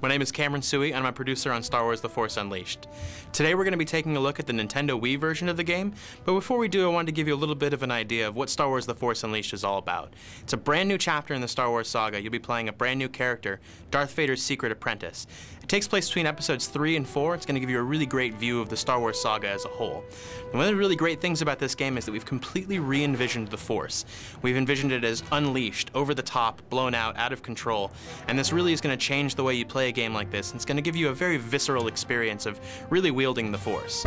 My name is Cameron Suey, and I'm a producer on Star Wars The Force Unleashed. Today we're going to be taking a look at the Nintendo Wii version of the game, but before we do, I wanted to give you a little bit of an idea of what Star Wars The Force Unleashed is all about. It's a brand new chapter in the Star Wars saga. You'll be playing a brand new character, Darth Vader's secret apprentice. It takes place between episodes 3 and 4. It's going to give you a really great view of the Star Wars saga as a whole. And one of the really great things about this game is that we've completely re-envisioned the Force. We've envisioned it as unleashed, over the top, blown out of control, and this really is going to change the way you play a game like this. It's going to give you a very visceral experience of really wielding the Force.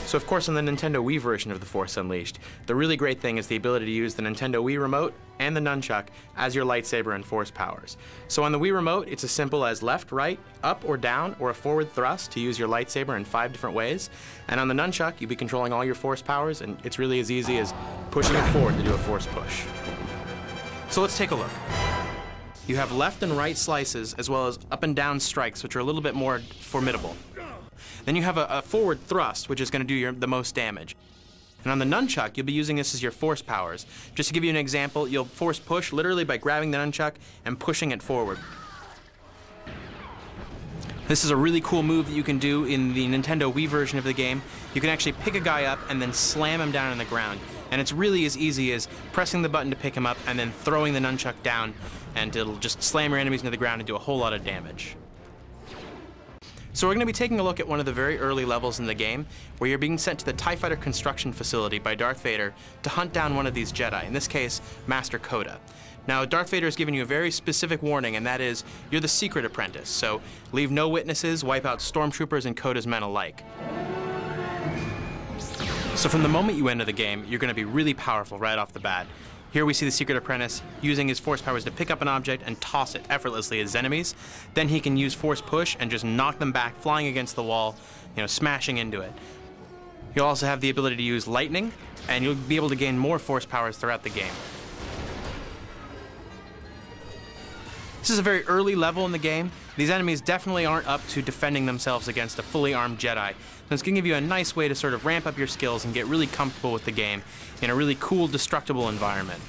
So of course, in the Nintendo Wii version of The Force Unleashed, the really great thing is the ability to use the Nintendo Wii Remote and the Nunchuck as your lightsaber and Force powers. So on the Wii Remote, it's as simple as left, right, up or down, or a forward thrust to use your lightsaber in 5 different ways. And on the Nunchuck, you'll be controlling all your Force powers, and it's really as easy as pushing it forward to do a Force push. So let's take a look. You have left and right slices, as well as up and down strikes, which are a little bit more formidable. Then you have a forward thrust, which is going to do the most damage. And on the Nunchuck, you'll be using this as your Force powers. Just to give you an example, you'll Force push literally by grabbing the Nunchuck and pushing it forward. This is a really cool move that you can do in the Nintendo Wii version of the game. You can actually pick a guy up and then slam him down on the ground. And it's really as easy as pressing the button to pick him up and then throwing the Nunchuck down, and it'll just slam your enemies into the ground and do a whole lot of damage. So we're going to be taking a look at one of the very early levels in the game, where you're being sent to the TIE Fighter construction facility by Darth Vader to hunt down one of these Jedi, in this case, Master Koda. Now, Darth Vader has given you a very specific warning, and that is, you're the secret apprentice, so leave no witnesses, wipe out stormtroopers and Koda's men alike. So from the moment you enter the game, you're going to be really powerful right off the bat. Here we see the secret apprentice using his Force powers to pick up an object and toss it effortlessly at his enemies. Then he can use Force push and just knock them back, flying against the wall, smashing into it. You'll also have the ability to use lightning, and you'll be able to gain more Force powers throughout the game. This is a very early level in the game. These enemies definitely aren't up to defending themselves against a fully armed Jedi. So it's going to give you a nice way to sort of ramp up your skills and get really comfortable with the game in a really cool, destructible environment.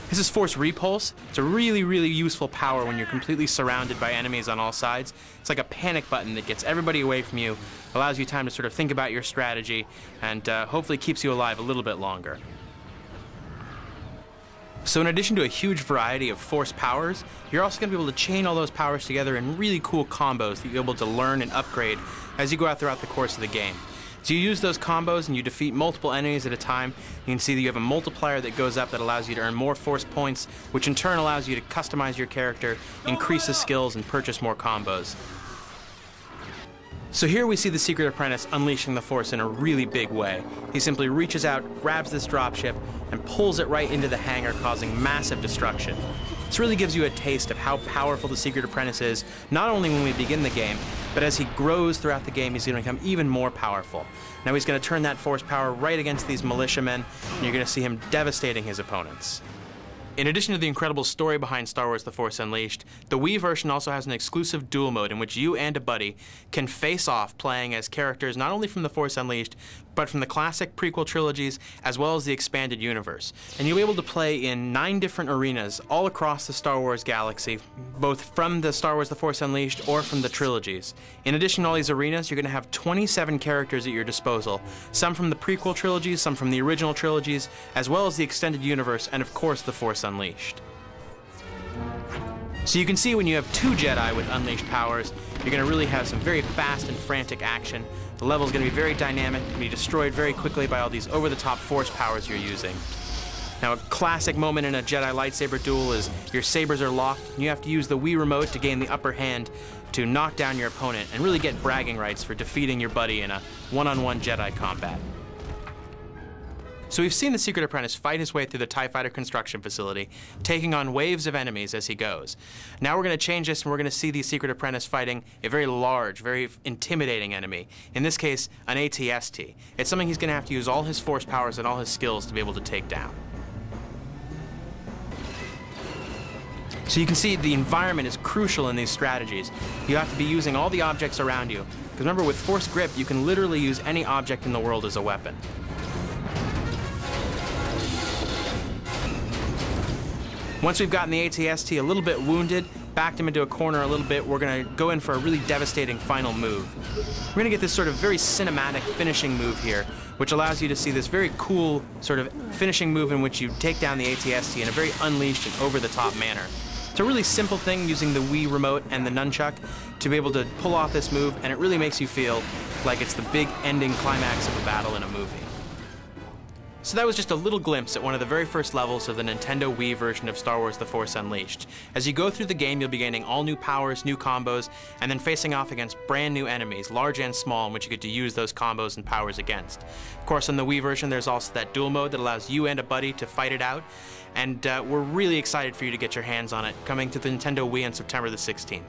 This is Force Repulse. It's a really, really useful power when you're completely surrounded by enemies on all sides. It's like a panic button that gets everybody away from you, allows you time to sort of think about your strategy, and hopefully keeps you alive a little bit longer. So in addition to a huge variety of Force powers, you're also going to be able to chain all those powers together in really cool combos that you'll be able to learn and upgrade as you go out throughout the course of the game. So you use those combos and you defeat multiple enemies at a time. You can see that you have a multiplier that goes up that allows you to earn more Force points, which in turn allows you to customize your character, increase his skills, and purchase more combos. So here we see the secret apprentice unleashing the Force in a really big way. He simply reaches out, grabs this dropship, and pulls it right into the hangar, causing massive destruction. This really gives you a taste of how powerful the secret apprentice is, not only when we begin the game, but as he grows throughout the game, he's going to become even more powerful. Now he's going to turn that Force power right against these militiamen, and you're going to see him devastating his opponents. In addition to the incredible story behind Star Wars The Force Unleashed, the Wii version also has an exclusive duel mode in which you and a buddy can face off playing as characters not only from The Force Unleashed, but from the classic prequel trilogies as well as the expanded universe. And you'll be able to play in 9 different arenas all across the Star Wars galaxy, both from the Star Wars The Force Unleashed or from the trilogies. In addition to all these arenas, you're going to have 27 characters at your disposal, some from the prequel trilogies, some from the original trilogies, as well as the extended universe, and of course The Force Unleashed. So you can see when you have 2 Jedi with unleashed powers, you're going to really have some very fast and frantic action. The level's going to be very dynamic, and be destroyed very quickly by all these over-the-top Force powers you're using. Now, a classic moment in a Jedi lightsaber duel is your sabers are locked, and you have to use the Wii Remote to gain the upper hand to knock down your opponent and really get bragging rights for defeating your buddy in a one-on-one Jedi combat. So we've seen the secret apprentice fight his way through the TIE Fighter construction facility, taking on waves of enemies as he goes. Now we're going to change this, and we're going to see the secret apprentice fighting a very large, very intimidating enemy. In this case, an AT-ST. It's something he's going to have to use all his Force powers and all his skills to be able to take down. So you can see the environment is crucial in these strategies. You have to be using all the objects around you. Because remember, with Force Grip, you can literally use any object in the world as a weapon. Once we've gotten the AT-ST a little bit wounded, backed him into a corner a little bit, we're going to go in for a really devastating final move. We're going to get this sort of very cinematic finishing move here, which allows you to see this very cool sort of finishing move in which you take down the AT-ST in a very unleashed and over-the-top manner. It's a really simple thing using the Wii remote and the nunchuck to be able to pull off this move, and it really makes you feel like it's the big ending climax of a battle in a movie. So that was just a little glimpse at one of the very first levels of the Nintendo Wii version of Star Wars: The Force Unleashed. As you go through the game, you'll be gaining all new powers, new combos, and then facing off against brand new enemies, large and small, in which you get to use those combos and powers against. Of course, on the Wii version, there's also that duel mode that allows you and a buddy to fight it out, and we're really excited for you to get your hands on it, coming to the Nintendo Wii on September the 16th.